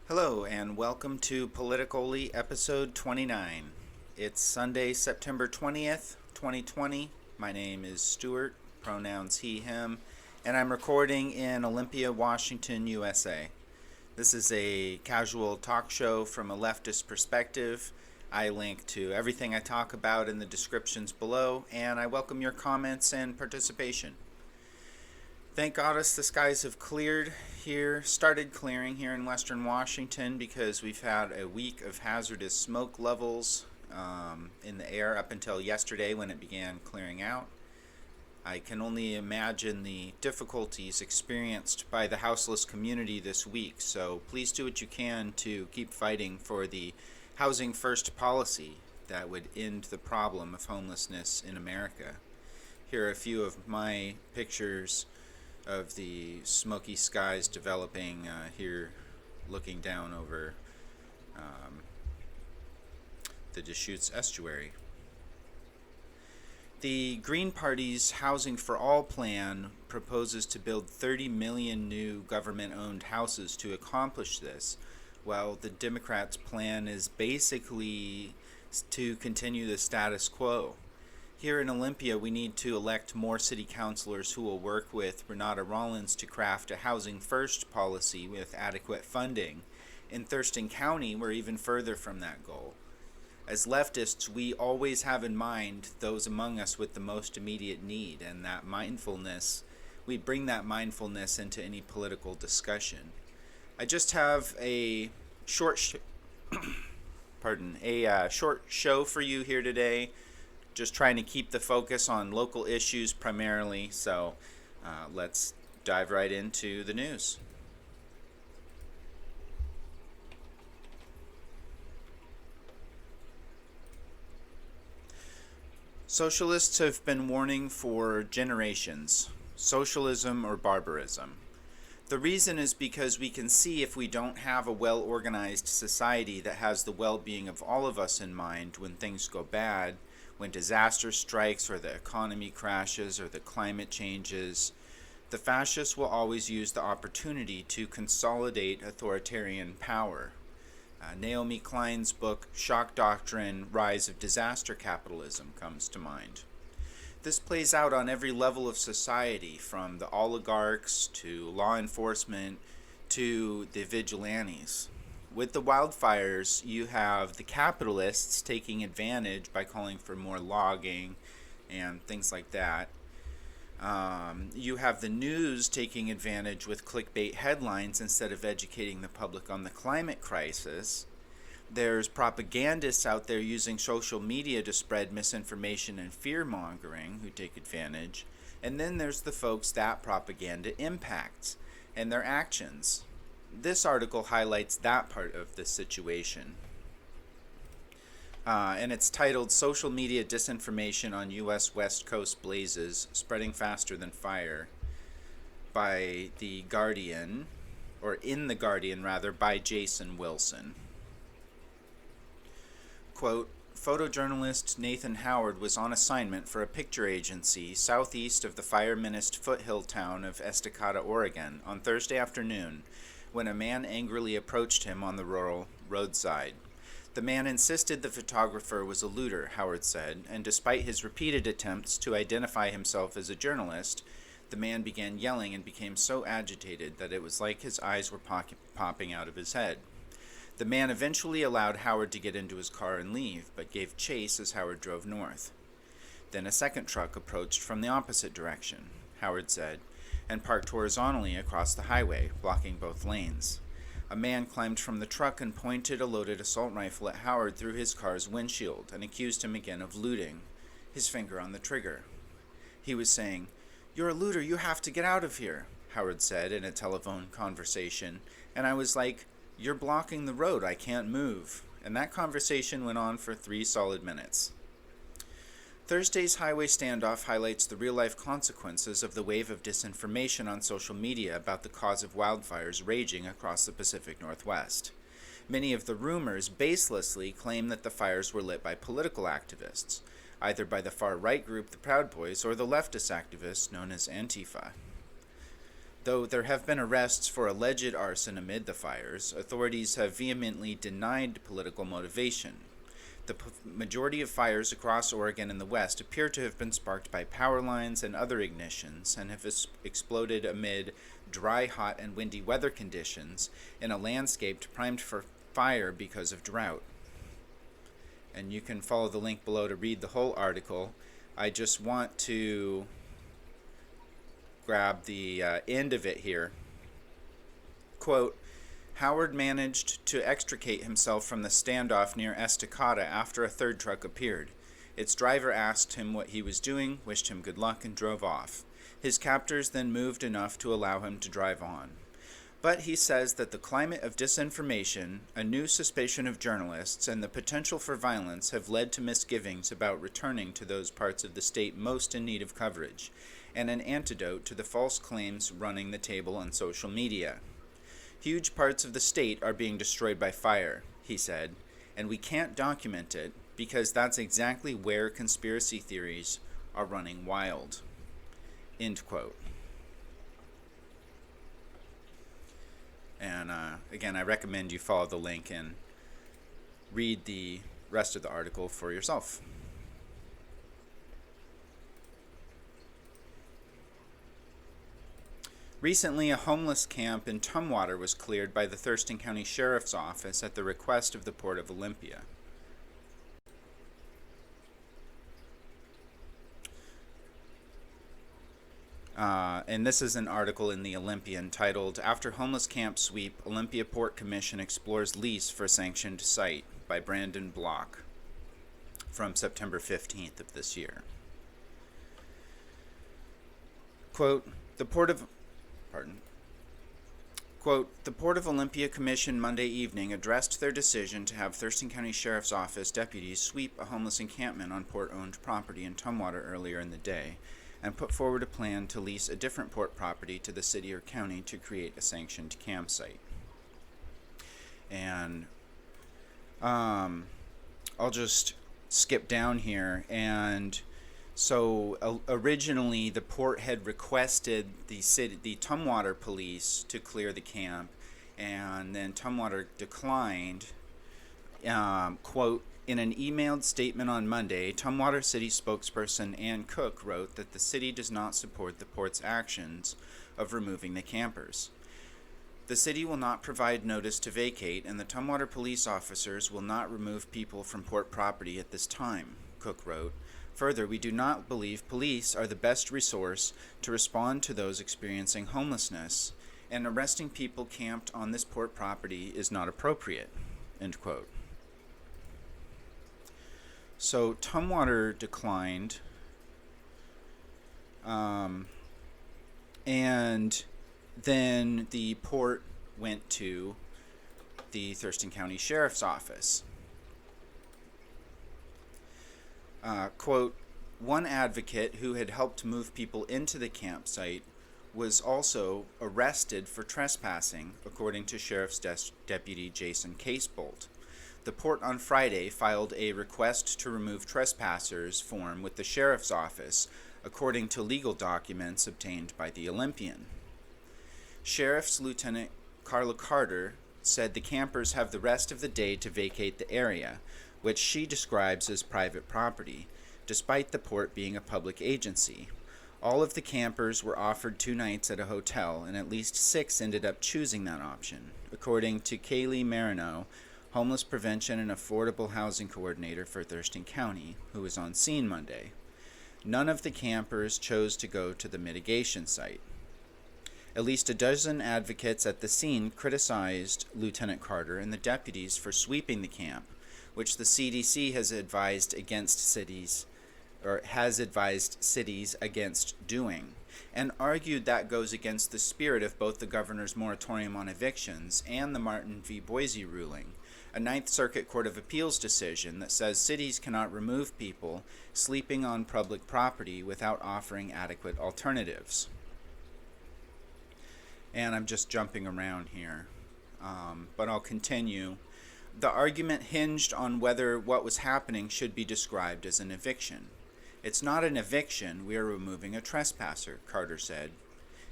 Hello, and welcome to PoliticOly episode 29. It's Sunday, September 20th, 2020. My name is Stuart, pronouns he, him, and I'm recording in Olympia, Washington, USA. This is a casual talk show from a leftist perspective. I link to everything I talk about in the descriptions below, and I welcome your comments and participation. Thank goddess the skies have started clearing here in western Washington, because we've had a week of hazardous smoke levels in the air up until yesterday when it began clearing out. I can only imagine the difficulties experienced by the houseless community this week, so please do what you can to keep fighting for the housing first policy that would end the problem of homelessness in America. Here are a few of my pictures of the smoky skies developing here, looking down over the Deschutes estuary. The Green Party's Housing for All plan proposes to build 30 million new government-owned houses to accomplish this, while the Democrats' plan is basically to continue the status quo. Here in Olympia, we need to elect more city councilors who will work with Renata Rollins to craft a housing first policy with adequate funding. In Thurston County, we're even further from that goal. As leftists, we always have in mind those among us with the most immediate need, and that mindfulness, we bring that mindfulness into any political discussion. I just have a short short show for you here today. Just trying to keep the focus on local issues primarily, so let's dive right into the news. Socialists have been warning for generations: socialism or barbarism. The reason is because we can see if we don't have a well-organized society that has the well-being of all of us in mind when things go bad, when disaster strikes or the economy crashes or the climate changes, the fascists will always use the opportunity to consolidate authoritarian power. Naomi Klein's book, Shock Doctrine, Rise of Disaster Capitalism, comes to mind. This plays out on every level of society, from the oligarchs to law enforcement to the vigilantes. With the wildfires, you have the capitalists taking advantage by calling for more logging and things like that. You have the news taking advantage with clickbait headlines instead of educating the public on the climate crisis. There's propagandists out there using social media to spread misinformation and fear-mongering who take advantage. And then there's the folks that propaganda impacts and their actions. This article highlights that part of the situation. And it's titled Social Media Disinformation on U.S. West Coast Blazes, Spreading Faster Than Fire, by The Guardian, or in The Guardian rather, by Jason Wilson. Quote, photojournalist Nathan Howard was on assignment for a picture agency southeast of the fire-menaced foothill town of Estacada, Oregon, on Thursday afternoon, when a man angrily approached him on the rural roadside. The man insisted the photographer was a looter, Howard said, and despite his repeated attempts to identify himself as a journalist, the man began yelling and became so agitated that it was like his eyes were popping out of his head. The man eventually allowed Howard to get into his car and leave, but gave chase as Howard drove north. Then a second truck approached from the opposite direction, Howard said, and parked horizontally across the highway, blocking both lanes. A man climbed from the truck and pointed a loaded assault rifle at Howard through his car's windshield and accused him again of looting, his finger on the trigger. He was saying, "You're a looter, you have to get out of here," Howard said in a telephone conversation, and I was like, "You're blocking the road, I can't move." And that conversation went on for 3 solid minutes. Thursday's highway standoff highlights the real-life consequences of the wave of disinformation on social media about the cause of wildfires raging across the Pacific Northwest. Many of the rumors baselessly claim that the fires were lit by political activists, either by the far-right group the Proud Boys or the leftist activists known as Antifa. Though there have been arrests for alleged arson amid the fires, authorities have vehemently denied political motivation. The majority of fires across Oregon and the West appear to have been sparked by power lines and other ignitions and have exploded amid dry, hot, and windy weather conditions in a landscape primed for fire because of drought. And you can follow the link below to read the whole article. I just want to grab the end of it here. Quote, Howard managed to extricate himself from the standoff near Estacada after a third truck appeared. Its driver asked him what he was doing, wished him good luck, and drove off. His captors then moved enough to allow him to drive on. But he says that the climate of disinformation, a new suspicion of journalists, and the potential for violence have led to misgivings about returning to those parts of the state most in need of coverage, and an antidote to the false claims running the table on social media. Huge parts of the state are being destroyed by fire, he said, and we can't document it because that's exactly where conspiracy theories are running wild. End quote. And again, I recommend you follow the link and read the rest of the article for yourself. Recently, a homeless camp in Tumwater was cleared by the Thurston County Sheriff's Office at the request of the Port of Olympia. And this is an article in the Olympian titled, After Homeless Camp Sweep, Olympia Port Commission Explores Lease for Sanctioned Site by Brandon Block from September 15th of this year. Quote, The Port of Olympia Commission Monday evening addressed their decision to have Thurston County Sheriff's Office deputies sweep a homeless encampment on port-owned property in Tumwater earlier in the day, and put forward a plan to lease a different port property to the city or county to create a sanctioned campsite. And I'll just skip down here. And so originally the port had requested the Tumwater police to clear the camp, and then Tumwater declined. Quote, in an emailed statement on Monday, Tumwater City spokesperson Ann Cook wrote that the city does not support the port's actions of removing the campers. The city will not provide notice to vacate, and the Tumwater police officers will not remove people from port property at this time, Cook wrote. Further, we do not believe police are the best resource to respond to those experiencing homelessness, and arresting people camped on this port property is not appropriate, end quote. So Tumwater declined, and then the port went to the Thurston County Sheriff's Office. Quote, one advocate who had helped move people into the campsite was also arrested for trespassing, according to Sheriff's Deputy Jason Casebolt. The port on Friday filed a request to remove trespassers form with the Sheriff's Office, according to legal documents obtained by the Olympian. Sheriff's Lieutenant Carla Carter said the campers have the rest of the day to vacate the area, which she describes as private property, despite the port being a public agency. All of the campers were offered 2 nights at a hotel, and at least 6 ended up choosing that option, according to Kaylee Marino, Homeless Prevention and Affordable Housing Coordinator for Thurston County, who was on scene Monday. None of the campers chose to go to the mitigation site. At least a dozen advocates at the scene criticized Lieutenant Carter and the deputies for sweeping the camp, which the CDC has advised cities against doing, and argued that goes against the spirit of both the governor's moratorium on evictions and the Martin v. Boise ruling, a Ninth Circuit Court of Appeals decision that says cities cannot remove people sleeping on public property without offering adequate alternatives. And I'm just jumping around here, but I'll continue. The argument hinged on whether what was happening should be described as an eviction. It's not an eviction, we are removing a trespasser, Carter said.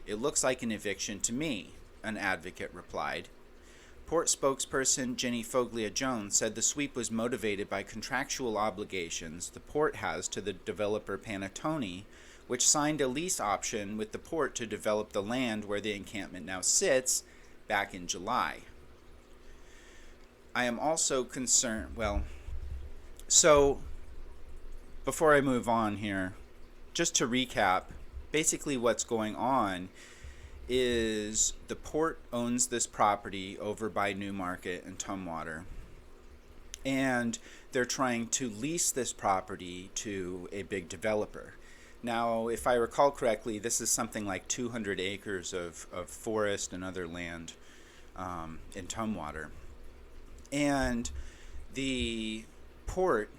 "It looks like an eviction to me," an advocate replied. Port spokesperson Jenny Foglia-Jones said the sweep was motivated by contractual obligations the port has to the developer Pannattoni, which signed a lease option with the port to develop the land where the encampment now sits back in July. I am also concerned, so before I move on here, just to recap, basically what's going on is the port owns this property over by Newmarket and Tumwater, and they're trying to lease this property to a big developer. Now, if I recall correctly, this is something like 200 acres of forest and other land in Tumwater. And the port,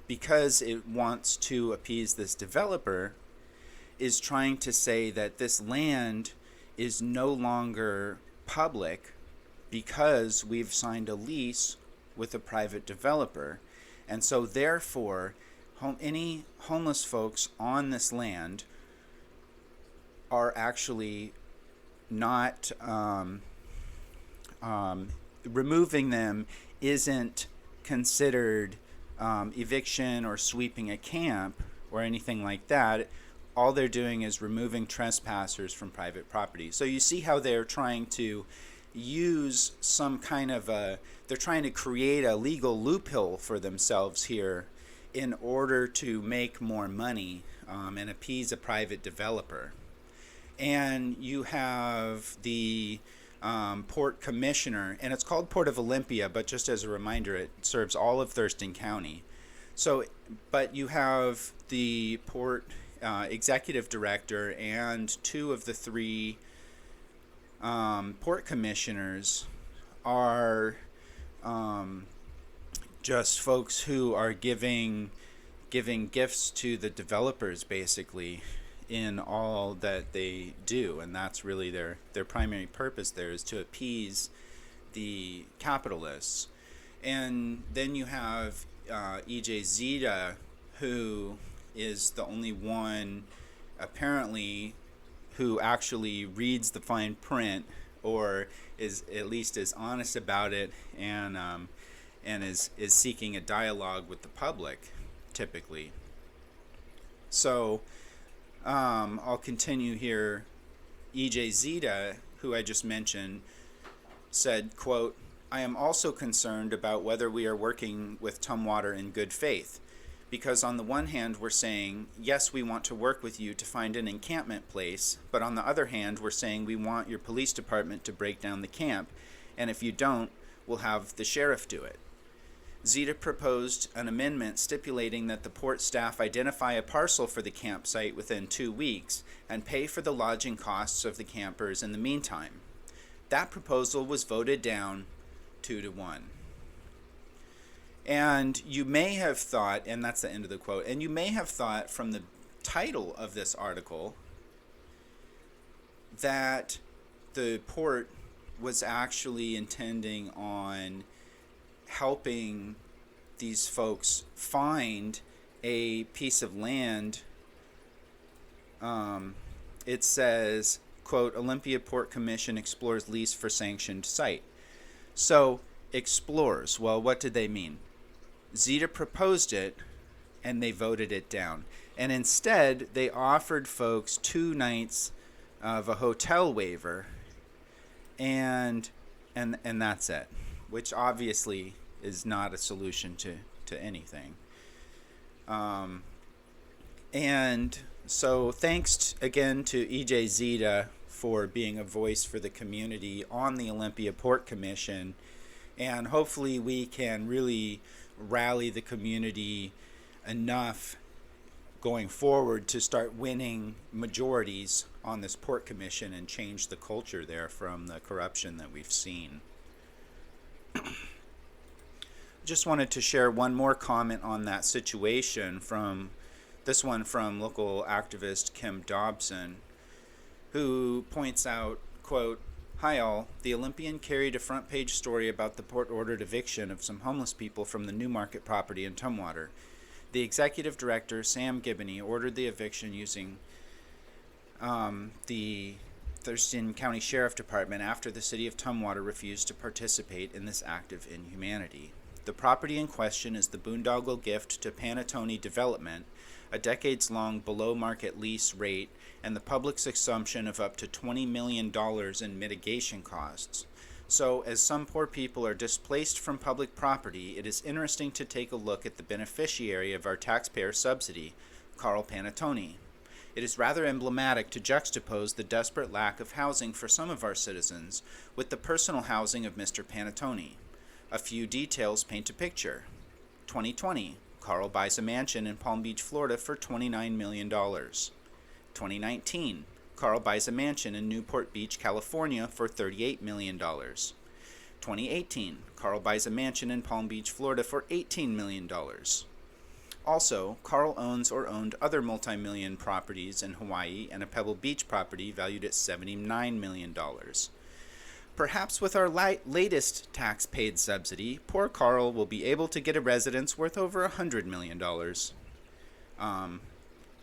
because it wants to appease this developer, is trying to say that this land is no longer public because we've signed a lease with a private developer. And so therefore, any homeless folks on this land are actually not, removing them isn't considered eviction or sweeping a camp or anything like that. All they're doing is removing trespassers from private property. So you see how they're trying to use some kind of they're trying to create a legal loophole for themselves here in order to make more money and appease a private developer. And you have the port commissioner, and it's called Port of Olympia, but just as a reminder, it serves all of Thurston County. So, but you have the port executive director and two of the three port commissioners are just folks who are giving gifts to the developers, basically, in all that they do, and that's really their primary purpose there, is to appease the capitalists. And then you have Ijeoma, who is the only one apparently who actually reads the fine print, or is at least is honest about it, and is seeking a dialogue with the public, typically. So I'll continue here. Ijeoma, who I just mentioned, said, quote, "I am also concerned about whether we are working with Tumwater in good faith. Because on the one hand, we're saying, yes, we want to work with you to find an encampment place, but on the other hand, we're saying we want your police department to break down the camp, and if you don't, we'll have the sheriff do it." Zeta proposed an amendment stipulating that the port staff identify a parcel for the campsite within 2 weeks and pay for the lodging costs of the campers in the meantime. That proposal was voted down 2-1. And you may have thought, and that's the end of the quote, and you may have thought from the title of this article that the port was actually intending on helping these folks find a piece of land. It says, quote, "Olympia Port Commission explores lease for sanctioned site." So, explores, well, what did they mean? Zeta proposed it, and they voted it down. And instead, they offered folks 2 nights of a hotel waiver, and that's it, which obviously is not a solution to anything. And so thanks again to Ijeoma for being a voice for the community on the Olympia Port Commission, and hopefully we can really rally the community enough going forward to start winning majorities on this port commission and change the culture there from the corruption that we've seen. Just wanted to share one more comment on that situation, from this one from local activist Kim Dobson, who points out, quote, "Hi all, the Olympian carried a front page story about the port-ordered eviction of some homeless people from the Newmarket property in Tumwater. The executive director, Sam Gibney, ordered the eviction using the Thurston County Sheriff Department after the city of Tumwater refused to participate in this act of inhumanity. The property in question is the boondoggle gift to Pannattoni Development, a decades-long below-market lease rate, and the public's assumption of up to $20 million in mitigation costs. So, as some poor people are displaced from public property, it is interesting to take a look at the beneficiary of our taxpayer subsidy, Carl Pannattoni. It is rather emblematic to juxtapose the desperate lack of housing for some of our citizens with the personal housing of Mr. Pannattoni. A few details paint a picture. 2020, Carl buys a mansion in Palm Beach, Florida for $29 million. 2019, Carl buys a mansion in Newport Beach, California for $38 million. 2018, Carl buys a mansion in Palm Beach, Florida for $18 million. Also, Carl owns or owned other multi-million properties in Hawaii and a Pebble Beach property valued at $79 million. Perhaps with our latest tax-paid subsidy, poor Carl will be able to get a residence worth over $100 million.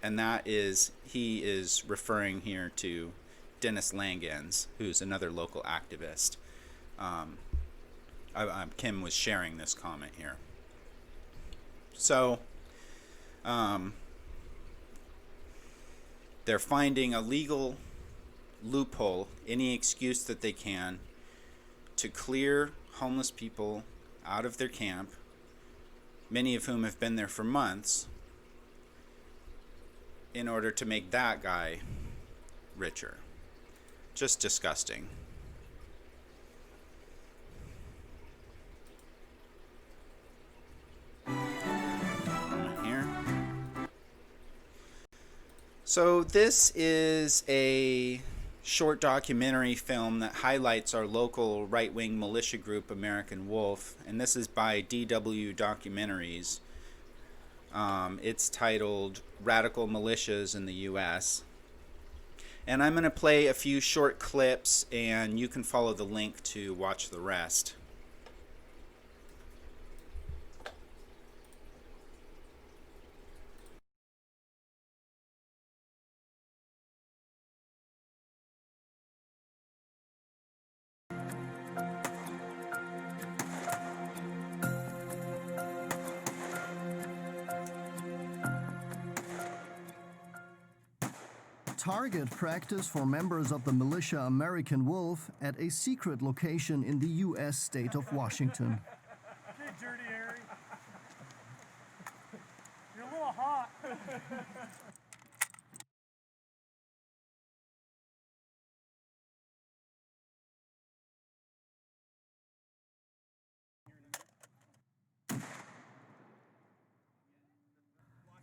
And that is, he is referring here to Dennis Langens, who's another local activist. Kim was sharing this comment here. So, they're finding a legal loophole, any excuse that they can, to clear homeless people out of their camp, many of whom have been there for months, in order to make that guy richer. Just disgusting. Here. So this is a short documentary film that highlights our local right-wing militia group, American Wolf, and this is by DW Documentaries. It's titled Radical Militias in the U.S. And I'm going to play a few short clips, and you can follow the link to watch the rest. Target practice for members of the militia American Wolf at a secret location in the U.S. state of Washington. Okay, Dirty Harry. You're a little hot.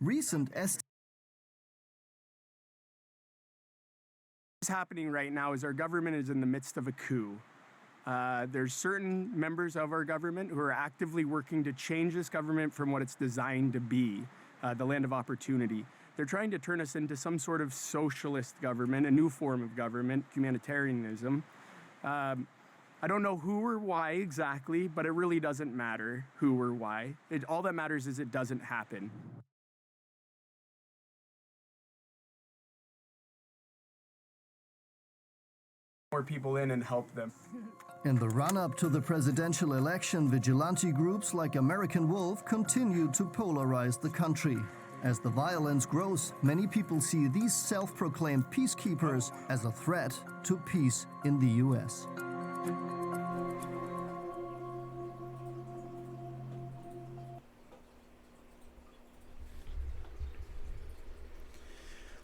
Recent What's happening right now is our government is in the midst of a coup. There's certain members of our government who are actively working to change this government from what it's designed to be, the land of opportunity. They're trying to turn us into some sort of socialist government, a new form of government, humanitarianism. I don't know who or why exactly, but it really doesn't matter who or why. All that matters is it doesn't happen. More people in and help them. In the run-up to the presidential election, vigilante groups like American Wolf continue to polarize the country. As the violence grows, many people see these self-proclaimed peacekeepers as a threat to peace in the U.S.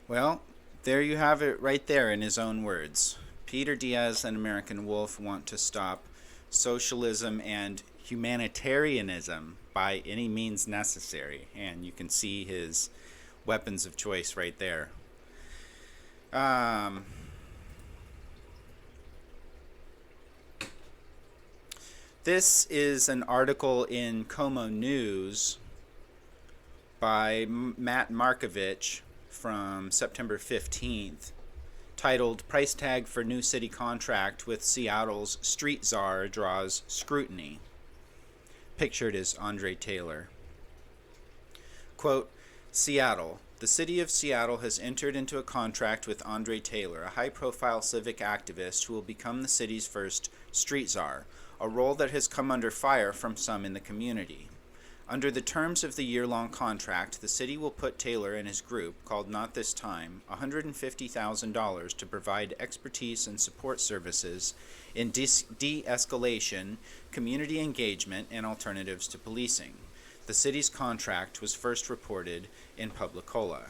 Well, there you have it right there in his own words. Peter Diaz and American Wolf want to stop socialism and humanitarianism by any means necessary. And you can see his weapons of choice right there. This is an article in Como News by Matt Markovich from September 15th. Titled, Price Tag for New City Contract with Seattle's Street Czar Draws Scrutiny. Pictured is Andre Taylor. Quote, Seattle, The city of Seattle has entered into a contract with Andre Taylor, a high-profile civic activist who will become the city's first street czar, a role that has come under fire from some in the community. Under the terms of the year-long contract, the city will put Taylor and his group, called Not This Time, $150,000 to provide expertise and support services in de-escalation, community engagement, and alternatives to policing. The city's contract was first reported in PoliticOly.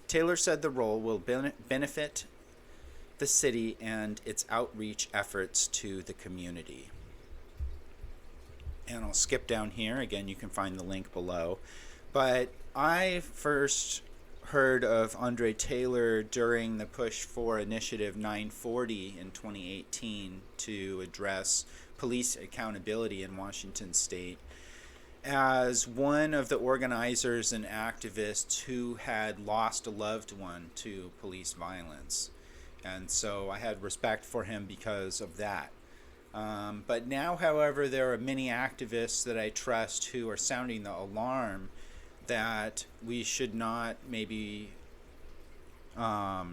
Taylor said the role will benefit the city and its outreach efforts to the community. And I'll skip down here. Again, you can find the link below. But I first heard of Andre Taylor during the push for Initiative 940 in 2018 to address police accountability in Washington state, as one of the organizers and activists who had lost a loved one to police violence. And so I had respect for him because of that. But now, however, there are many activists that I trust who are sounding the alarm that we should not maybe that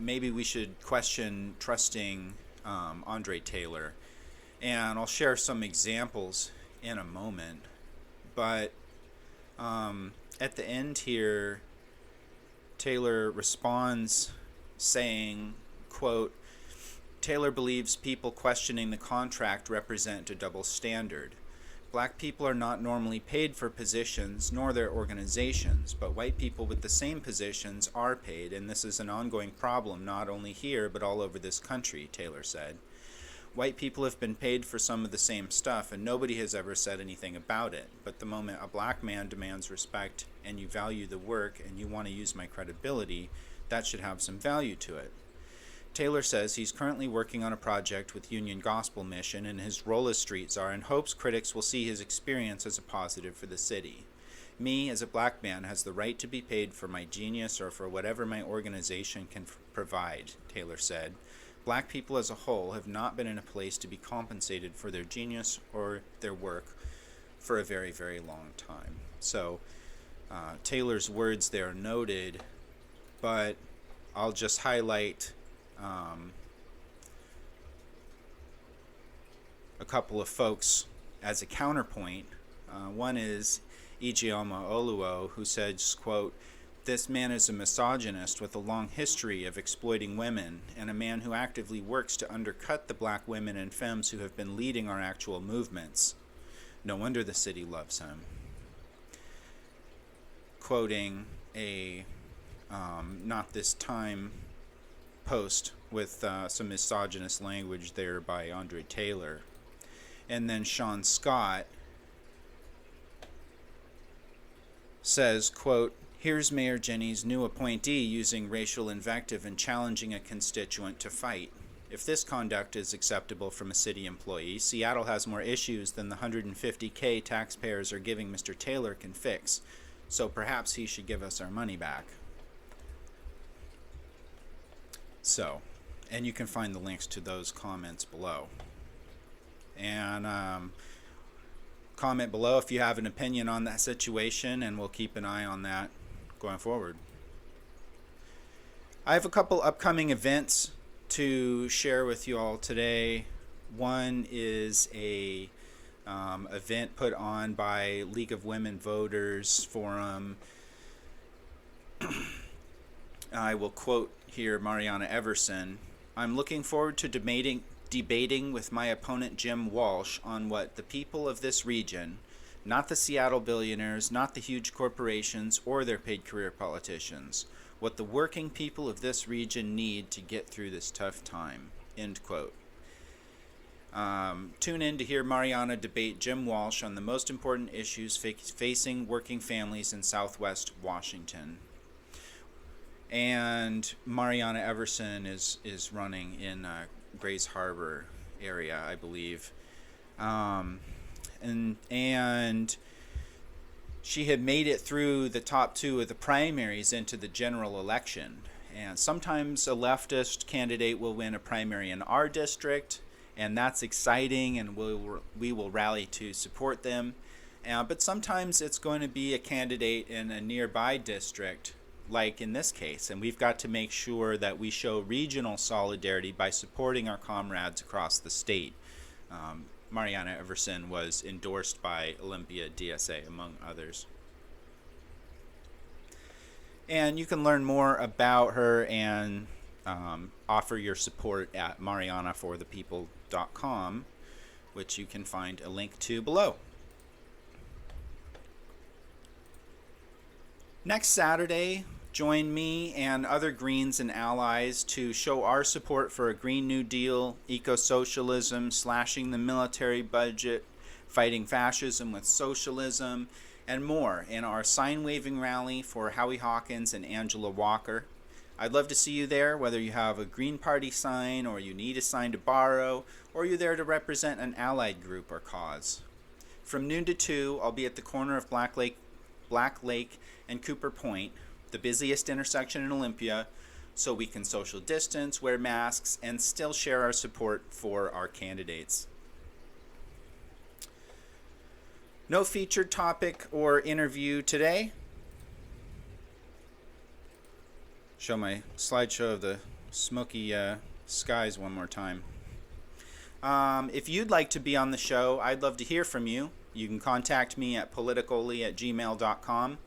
maybe we should question trusting Andre Taylor. And I'll share some examples in a moment. But at the end here, Taylor responds saying, quote, Taylor believes people questioning the contract represent a double standard. Black people are not normally paid for positions, nor their organizations, but white people with the same positions are paid, and this is an ongoing problem not only here but all over this country, Taylor said. White people have been paid for some of the same stuff, and nobody has ever said anything about it. But the moment a black man demands respect and you value the work and you want to use my credibility, that should have some value to it. Taylor says he's currently working on a project with Union Gospel Mission in his role as street czar and hopes critics will see his experience as a positive for the city. Me, as a black man, has the right to be paid for my genius or for whatever my organization can provide, Taylor said. Black people as a whole have not been in a place to be compensated for their genius or their work for a very, very long time. So Taylor's words there noted, but I'll just highlight a couple of folks as a counterpoint. One is Ijeoma Oluo, who says, quote, this man is a misogynist with a long history of exploiting women and a man who actively works to undercut the black women and femmes who have been leading our actual movements. No wonder the city loves him. Quoting a Not This Time post with some misogynist language there by Andre Taylor. And then Shaun Scott says, quote, here's Mayor Jenny's new appointee using racial invective and challenging a constituent to fight. If this conduct is acceptable from a city employee, Seattle has more issues than the $150K taxpayers are giving Mr. Taylor can fix. So perhaps he should give us our money back. So, and you can find the links to those comments below. And comment below if you have an opinion on that situation, and we'll keep an eye on that going forward. I have a couple upcoming events to share with you all today. One is a event put on by League of Women Voters Forum. I will quote here Marianna Everson. I'm looking forward to debating with my opponent Jim Walsh on what the people of this region, not the Seattle billionaires, not the huge corporations or their paid career politicians, what the working people of this region need to get through this tough time. End quote. Tune in to hear Marianna debate Jim Walsh on the most important issues facing working families in Southwest Washington. And Marianna Everson is running in Grays Harbor area, I believe. And she had made it through the top two of the primaries into the general election. And sometimes a leftist candidate will win a primary in our district, and that's exciting, and we will rally to support them. But sometimes it's going to be a candidate in a nearby district, like in this case, and we've got to make sure that we show regional solidarity by supporting our comrades across the state. Marianna Everson was endorsed by Olympia DSA, among others. And you can learn more about her and offer your support at mariannaforthepeople.com, which you can find a link to below. Next Saturday, join me and other Greens and allies to show our support for a Green New Deal, eco-socialism, slashing the military budget, fighting fascism with socialism, and more in our sign-waving rally for Howie Hawkins and Angela Walker. I'd love to see you there, whether you have a Green Party sign or you need a sign to borrow, or you're there to represent an allied group or cause. From noon to 2, I'll be at the corner of Black Lake and Cooper Point, the busiest intersection in Olympia, so we can social distance, wear masks, and still share our support for our candidates. No featured topic or interview today. Show my slideshow of the smoky skies one more time. If you'd like to be on the show, I'd love to hear from you. You can contact me at PoliticOly@gmail.com.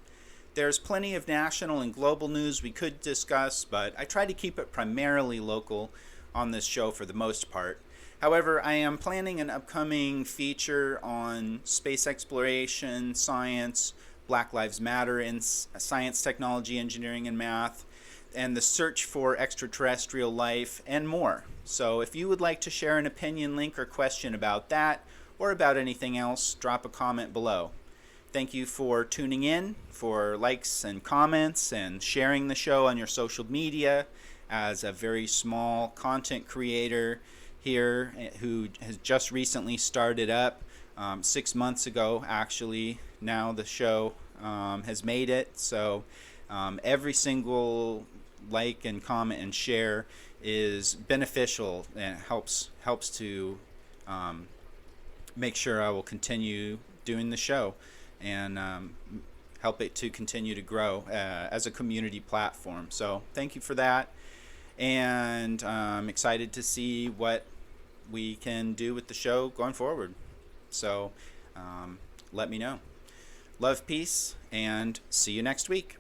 There's plenty of national and global news we could discuss, but I try to keep it primarily local on this show for the most part. However, I am planning an upcoming feature on space exploration, science, Black Lives Matter in science, technology, engineering, and math, and the search for extraterrestrial life, and more. So if you would like to share an opinion, link, or question about that, or about anything else, drop a comment below. Thank you for tuning in, for likes and comments, and sharing the show on your social media. As a very small content creator here who has just recently started up 6 months ago, actually, now the show has made it. So every single like and comment and share is beneficial and helps to make sure I will continue doing the show and help it to continue to grow as a community platform. So thank you for that, and I'm excited to see what we can do with the show going forward. So let me know. Love, peace, and see you next week.